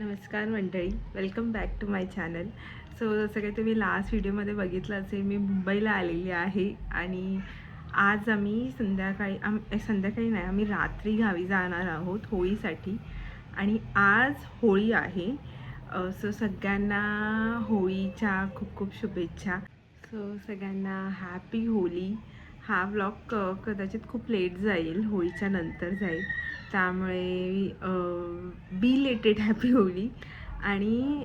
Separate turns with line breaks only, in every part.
नमस्कार मंडळी, welcome back to my channel. So जसं काही तुम्ही लास्ट व्हिडिओमध्ये बघितलं असेल, मी मुंबईला आलेली आहे आणि आज आम्ही संध्याकाळी नाही, आम्ही रात्री गावी जाणार आहोत होळीसाठी. आणि आज होळी आहे. सो सगळ्यांना होळीच्या खूप खूप शुभेच्छा. सो सगळ्यांना हॅपी होळी. हा व्लॉग कदाचित खूप लेट जाईल, होळीच्या नंतर जाईल, त्यामुळे बिलेटेड हॅपी होळी. आणि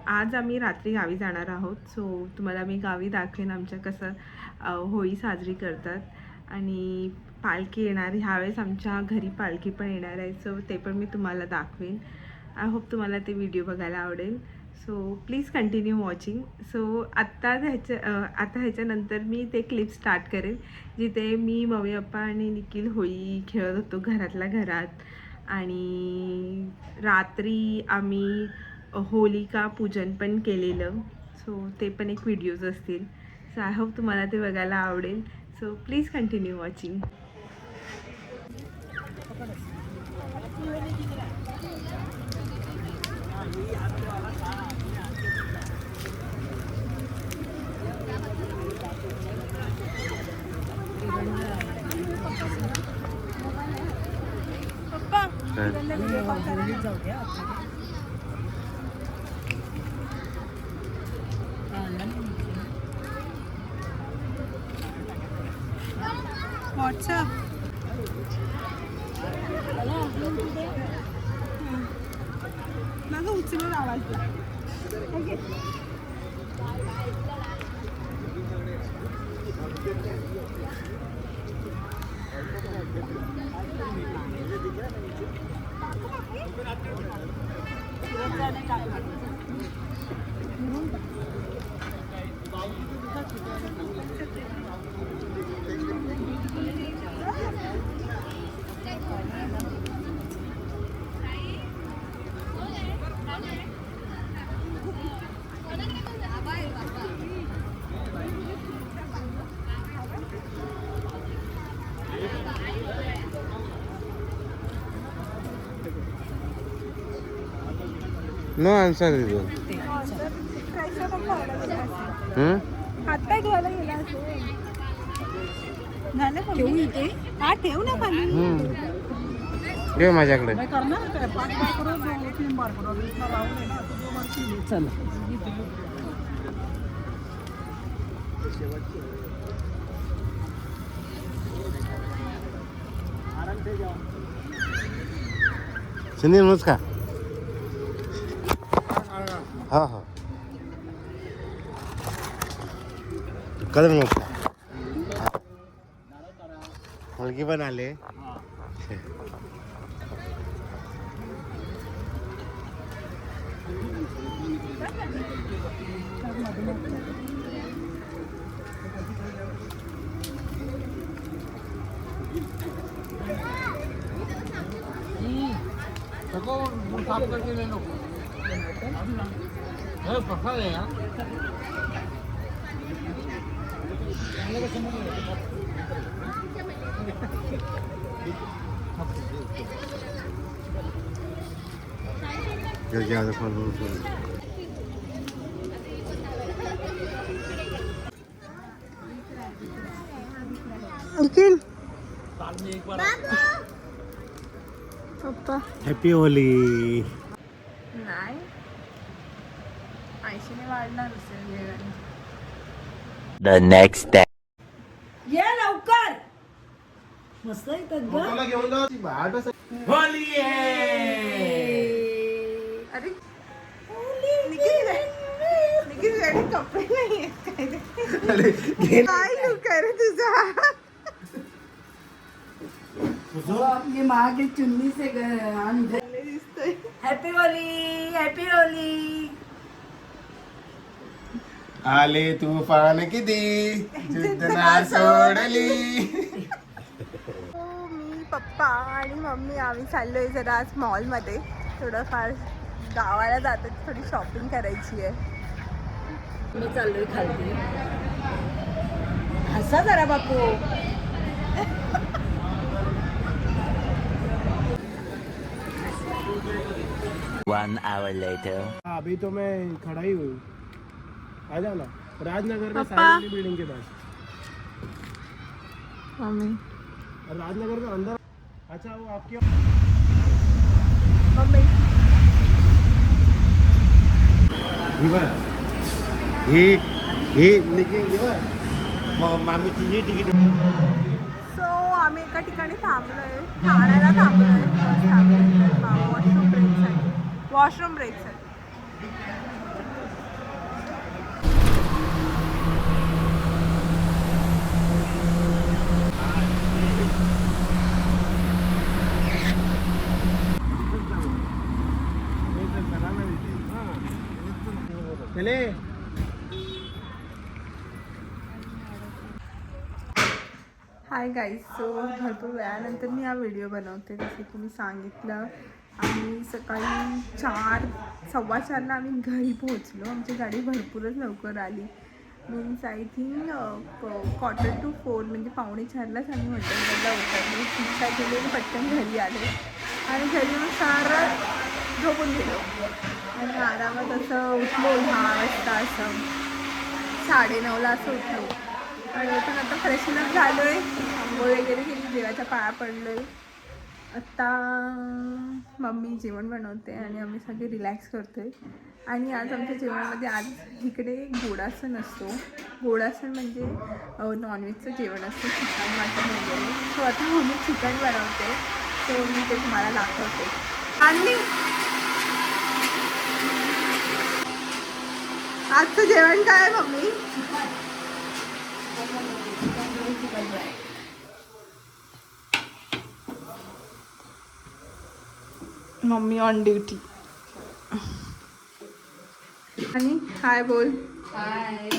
आज आम्ही रात्री गावी जाणार आहोत. सो तुम्हाला मी गावी दाखवेन आमच्या कसं होळी साजरी करतात. आणि पालखी येणार, ह्यावेळेस आमच्या घरी पालखी पण येणार आहे. सो ते पण मी तुम्हाला दाखवेन. आय होप तुम्हाला ते व्हिडिओ बघायला आवडेल. So please continue watching. So आता ह्याच्यानंतर मी ते क्लिप स्टार्ट करेन जिथे मी, मम्मी पप्पा आणि निखिल होळी खेळत होतो घरातल्या घरात. आणि रात्री आम्ही होलिका पूजन पण केलेलं. सो ते पण एक व्हिडिओज असतील. सो आय होप तुम्हाला ते बघायला आवडेल. So please continue watching. WhatsApp माझं उचलून आवाज okay.
No answer is there.
हातपाय धुवायला गेला असेल. झालं का? ठेवू इथे? हा ठेव ना खाली.
घे माझ्याकडे.
चला
सुनील नमस्कार. हाँ हाँ कदम नमस्कार. मुलगी पण आले. साफ करके ले लो. पका है यार.
निखिल पप्पा
हॅपी होली.
नाही, आयशीने वाढणार असेल.
The next day.
ये लवकर. मस्त येतात.
होली
अरे निखिल रेडी कपडे नाही आहेत काय लुक आहे रे तुझा.
ये माँ के चुन्नी से
दिसतोय.
Happy Holy, happy Holy.
आले तूफान किती जिद्दना सोडली.
मी, पप्पा आणि मम्मी आम्ही चाललोय जरा आज मॉलमध्ये. थोडंफार गावाला जातो, थोडी शॉपिंग करायची आहे.
मी चाललोय खालती. हसा जरा बापू.
1 hour later.
हाँ, अभी तो मैं खड़ा ही हूँ, आ जाओ ना। राजनगर में
पापा।
साइड बिल्डिंग के पास।
मम्मी
राजनगर में अंदर। अच्छा वो आपके
मम्मी
हे निघे मामीची ही तिकीट.
सो आम्ही एका ठिकाणी थांबलोय, ठाण्याला थांबलोय वॉशरूम ब्रेकसाठी.
चले.
Hi guys. सो भरपूर वेळानंतर मी हा व्हिडिओ बनवते. जसं की मी सांगितलं, आम्ही सकाळी 4:15ला आम्ही घरी पोहोचलो. आमची गाडी भरपूरच लवकर आली. मीन्स आय थिंक 3:45 म्हणजे 3:45लाच आम्ही हॉटेलमधला उतरलो. रिक्षा केली आणि पटकन घरी आलो आणि घरी मग सारं झोपून गेलो आणि आरामात असं उठलो 10 वाजता, असं 9:30ला असं उठलो. आणि पण आता फ्रेशनअप झालो आहे, आंघोळ वगैरे केली, देवाच्या पाया पडलो आहे. आत्ता मम्मी जेवण बनवते आणि आम्ही सगळे रिलॅक्स करतो आहे. आणि आज आमच्या जेवणामध्ये आज इकडे गोडासन असतो. गोडासन म्हणजे नॉनव्हेजचं जेवण असतं, चिकन मटन वगैरे. सो आता मम्मी चिकन बनवते, सो मी ते तुम्हाला दाखवते. आणि आजचं जेवण काय आहे मम्मी? Mummy on duty. आणि हाय बोल.
हाय.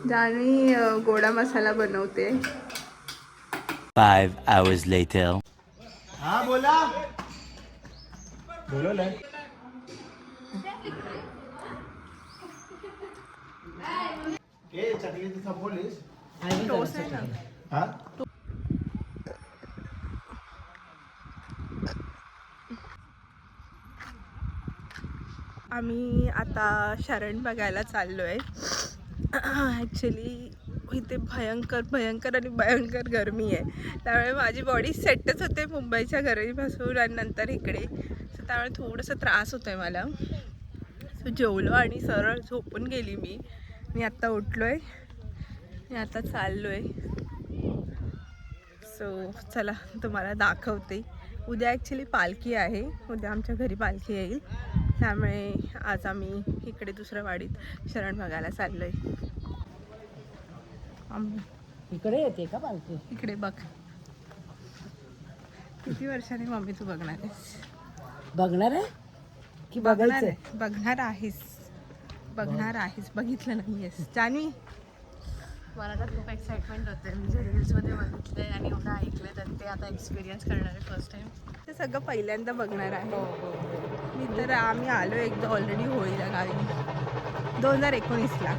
जानी गोडा मसाला बनवते.
5 hours later.
हाँ बोला. बोलो ना. ये चकलीची संपवलीस?
टोस्ट आहे ना.
हा.
आम्ही आता शरण बघायला चाललो आहे. ॲक्च्युली इथे भयंकर आणि भयंकर गरमी आहे. त्यामुळे माझी बॉडी सेटच होते मुंबईच्या गरमीपासून आणि नंतर इकडे. सो त्यामुळे थोडंसं त्रास होतो आहे मला. सो जेवलो आणि सरळ झोपून गेली मी आत्ता उठलो आहे. मी आता चाललो आहे. सो चला तुम्हाला दाखवते. उद्या ॲक्च्युली पालखी आहे, उद्या आमच्या घरी पालखी येईल. त्यामुळे आज आम्ही इकडे दुसऱ्या वाडीत शरण बघायला चाललो आहे.
इकडे येते का पालखी?
इकडे बघ. किती वर्षांनी मम्मी तू बघणार आहेस?
बघणार आहे की
बघणार
बघायचं?
आहे. बघणार आहेस, बघितलं नाही आहेस जान्हवी? मला तर खूप एक्साइटमेंट होते. मी जे रील्समध्ये बघितले आणि एवढं ऐकले तर ते आता एक्सपिरियन्स करणार आहे फर्स्ट टाईम. ते सगळं पहिल्यांदा बघणार आहे मी. तर आम्ही आलो एकदा ऑलरेडी होळीला गावी 2019ला.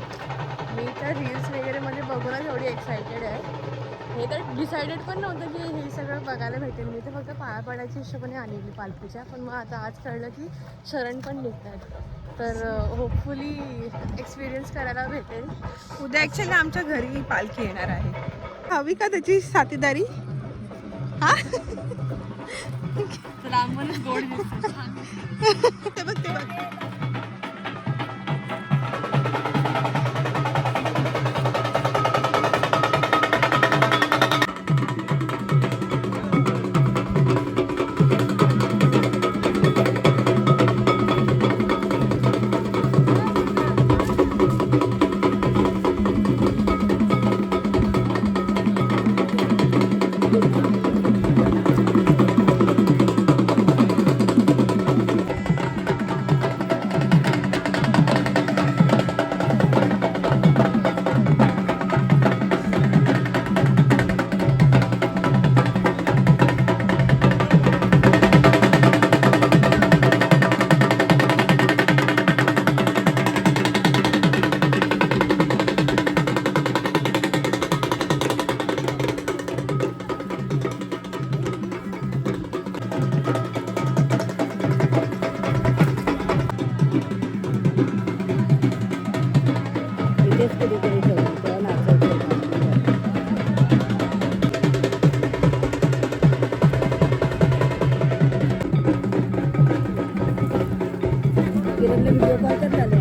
मी तर रील्स वगैरेमध्ये बघूनच एवढी एक्सायटेड आहे. हे तर डिसायडेड पण नव्हतं की हे सगळं बघायला भेटेल. मी तर फक्त पाया पडायच्या हिशोबाने आलेली पालखीच्या. पण मग आता आज कळलं की शरण पण निघतात, तर होपफुली एक्सपिरियन्स करायला भेटेल. उद्या ॲक्च्युली आमच्या घरी पालखी येणार आहे. हवी का त्याची साथीदारी? हा
लांबूनच गोड
ते बघ.
किरणने व्हिडिओ कॉल कर झाले.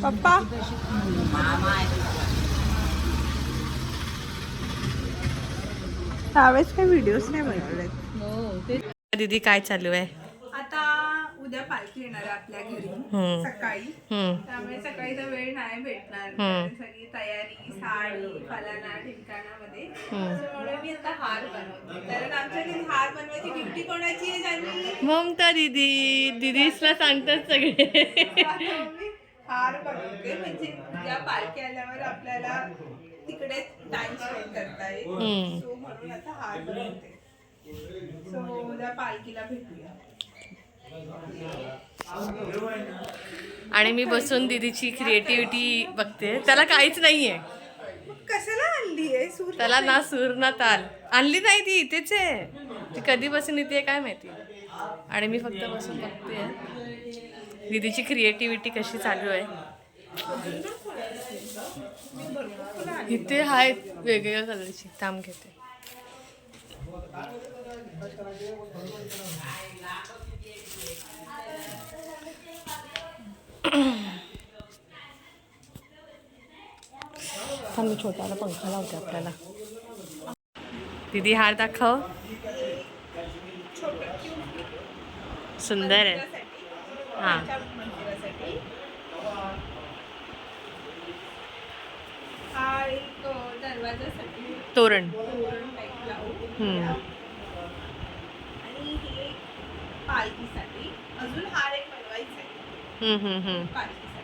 पप्पा त्यावेळेस काही व्हिडिओज नाही बनवले. दीदी काय चालू आहे आता? उद्या पालखी येणार आहे आपल्या घरी सकाळी, त्यामुळे सकाळी तर वेळ नाही भेटणार. सगळी तयारी, साडी, फलाना ठिकाणामध्ये. त्यामुळे मी आता हार बनवते. कारण आमच्या घरी हार बनवायची ड्युटी कोणाची आहे जानी?
ममता दीदी. दीदीसला सांगतात सगळे.
आता मी हार बनवते, म्हणजे उद्या पालखी आल्यावर आपल्याला तिकडे टाइम स्पेंड करता येईल. सो म्हणून आता हार बनवते. सो उद्या पालखीला भेटूया.
आणि मी बसून दीदीची क्रिएटिव्हिटी बघते. त्याला काहीच नाहीये.
कशाला आणली आहे? सूर
त्याला ना सूर ना ताल. आणली नाही ती, इथेच आहे. ती कधी बसून येते काय माहिती. आणि मी फक्त बसून बघते दीदीची क्रिएटिव्हिटी कशी चालू आहे. इथे आहेत वेगवेगळ्या कलरची. थांब घेते. थांब मी छोट्याला पंखा लावते आपल्याला. दीदी हार दाखव. सुंदर आहे. हां
मंदिरासाठी हा एक दरवाजासाठी
तोरण.
टाईप लावू. आणि हे पालखीसाठी. अजून हार एक बनवायचा आहे पालखीसाठी.